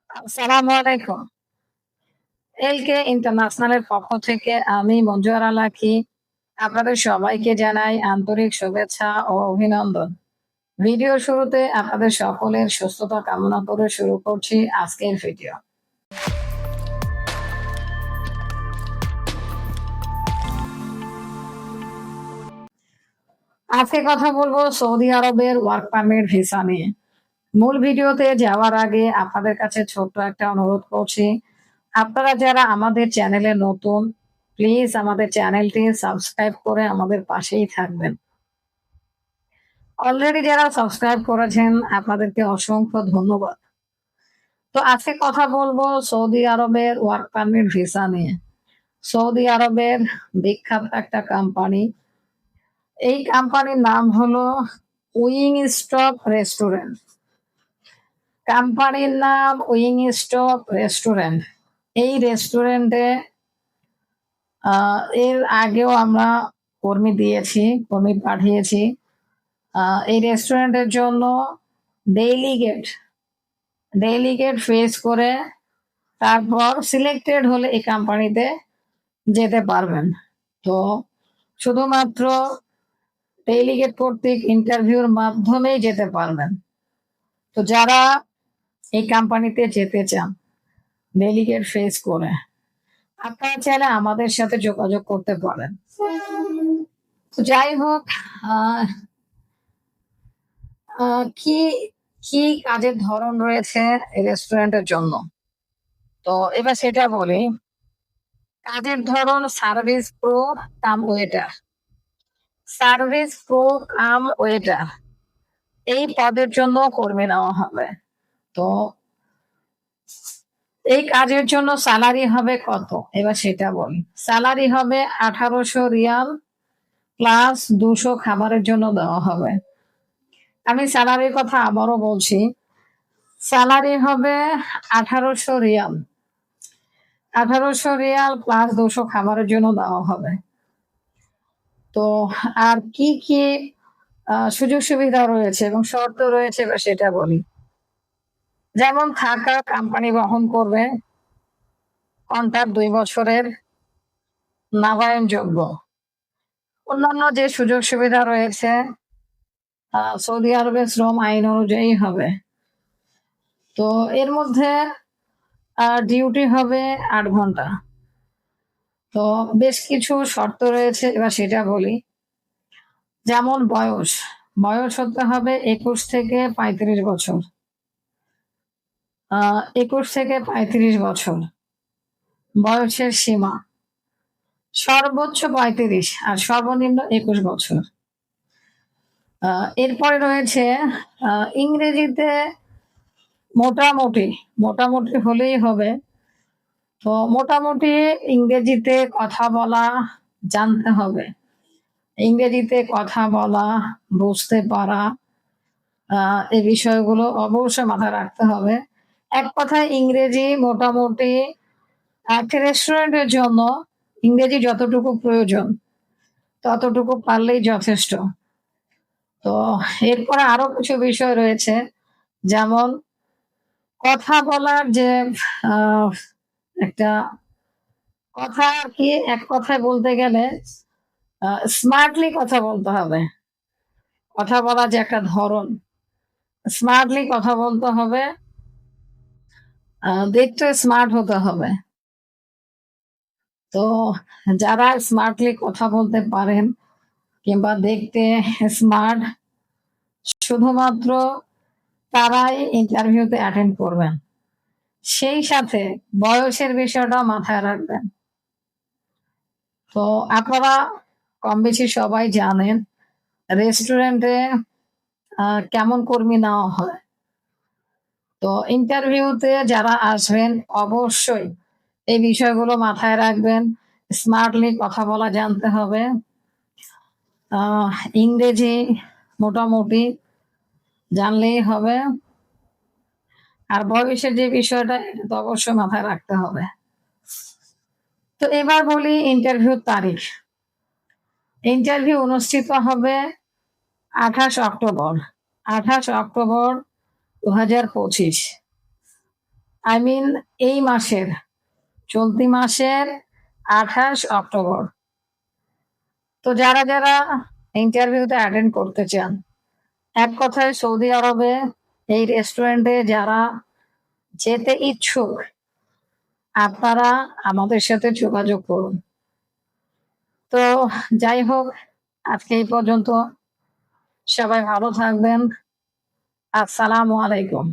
আসসালামু আলাইকুম। এলকে ইন্টারন্যাশনালের পক্ষ থেকে আমি মঞ্জুয়ারা লাকী আপনাদের সবাইকে জানাই আন্তরিক শুভেচ্ছা ও অভিনন্দন। ভিডিও শুরুতে আপনাদের সকলের সুস্থতা কামনা করে শুরু করছি আজকের ভিডিও। আজকে কথা বলবো সৌদি আরবের ওয়ার্ক পারমিট ভিসা নিয়ে। মূল ভিডিওতে যাওয়ার আগে আপনাদের কাছে ছোট্ট একটা অনুরোধ করছি। আপনারা যারা আমাদের চ্যানেলে নতুন, প্লিজ আমাদের চ্যানেলটি সাবস্ক্রাইব করে আমাদের পাশেই থাকবেন। অলরেডি যারা সাবস্ক্রাইব করেছেন আপনাদেরকে অসংখ্য ধন্যবাদ। তো আজকে কথা বলবো সৌদি আরবের ওয়ার্ক পারমিট ভিসা নিয়ে। সৌদি আরবের বিখ্যাত একটা কোম্পানি, এই কোম্পানির নাম হলো উইং স্টপ রেস্টুরেন্ট। কোম্পানির নাম উইং স্টপ রেস্টুরেন্ট। এই রেস্টুরেন্টে এর আগেও আমরা কর্মী পাঠিয়েছি। এই রেস্টুরেন্টের জন্য ডেইলি গেট ফেস করে তারপর সিলেক্টেড হলে এই কোম্পানিতে যেতে পারবেন। তো শুধুমাত্র ডেইলিগেট কর্তৃক ইন্টারভিউর মাধ্যমেই যেতে পারবেন। তো যারা এই কোম্পানিতে যেতে চান ডেইলিগেট ফেস করে, আপনারা চাইলে আমাদের সাথে যোগাযোগ করতে পারেন। তো যাই হোক, আহ আহ, কি কি কাজের ধরন রয়েছে এই রেস্টুরেন্টের জন্য, তো এবার সেটা বলি। কাজের ধরন সার্ভিস প্রো কাম ওয়েটার এই পদের জন্য কর্মী নেওয়া হবে। তো এই কাজের জন্য স্যালারি হবে কত, এবার সেটা বলি। স্যালারি হবে 1800 রিয়াল প্লাস 200 খাবারের জন্য দেওয়া হবে। আমি স্যালারির কথা আবারও বলছি, স্যালারি হবে 1800 রিয়াল। 1800 রিয়াল প্লাস 200 খাবারের জন্য দেওয়া হবে। তো আর কি কি সুযোগ সুবিধা রয়েছে এবং শর্ত রয়েছে এবার সেটা বলি। যেমন থাকা কোম্পানি বহন করবে, কন্ট্রাক্ট 2 বছরের, নবায়নযোগ্য। অন্যান্য যে সুযোগ সুবিধা রয়েছে সৌদি আরবের শ্রম আইন অনুযায়ী হবে। তো এর মধ্যে ডিউটি হবে 8 ঘন্টা। তো বেশ কিছু শর্ত রয়েছে, এবার সেটা বলি। যেমন বয়স হতে হবে 21 থেকে 35 বছর। 21 থেকে 35 বছর বয়সের সীমা, সর্বোচ্চ 35 আর সর্বনিম্ন 21 বছর। এরপরে রয়েছে ইংরেজিতে মোটামুটি মোটামুটি হলেই হবে। তো মোটামুটি ইংরেজিতে কথা বলা জানতে হবে, ইংরেজিতে কথা বলা বুঝতে পারা, এই বিষয়গুলো অবশ্যই মাথায় রাখতে হবে। এক কথায় ইংরেজি মোটামুটি একটা রেস্টুরেন্টের জন্য ইংরেজি যতটুকু প্রয়োজন ততটুকু পারলেই যথেষ্ট। তো এরপরে আরো কিছু বিষয় রয়েছে, যেমন কথা বলার যে একটা কথা আর কি, এক কথায় বলতে গেলে স্মার্টলি কথা বলতে হবে। কথা বলার যে একটা ধরন, স্মার্টলি কথা বলতে হবে, দেখতে স্মার্ট হতে হবে। তো যারা স্মার্টলি কথা বলতে পারেন কিংবা দেখতে স্মার্ট, শুধুমাত্র তারাই ইন্টারভিউতে অ্যাটেন্ড করবেন। সেই সাথে বয়সের বিষয়টা মাথায় রাখবেন। তো আপনারা কম বেশি সবাই জানেন রেস্টুরেন্টে কেমন কর্মী নেওয়া হয়। তো ইন্টারভিউতে যারা আসবেন অবশ্যই এই বিষয়গুলো মাথায় রাখবেন। স্মার্টলি কথা বলা জানতে হবে, ইংরেজি মোটামুটি জানলেই হবে, আর বয়সের যে বিষয়টা এটা তো অবশ্যই মাথায় রাখতে হবে। তো এবার বলি ইন্টারভিউর তারিখ। ইন্টারভিউ অনুষ্ঠিত হবে 28 অক্টোবর 2025। আই মিন এই মাসের, চলতি মাসের 28 অক্টোবর। তো যারা যারা ইন্টারভিউতে অ্যাটেন্ড করতে চান, এক কথায় সৌদি আরবে এই রেস্টুরেন্টে যারা যেতে ইচ্ছুক, আপনারা আমাদের সাথে যোগাযোগ করুন। তো যাই হোক, আজকে এই পর্যন্ত। সবাই ভালো থাকবেন। আসসালামু আলাইকুম।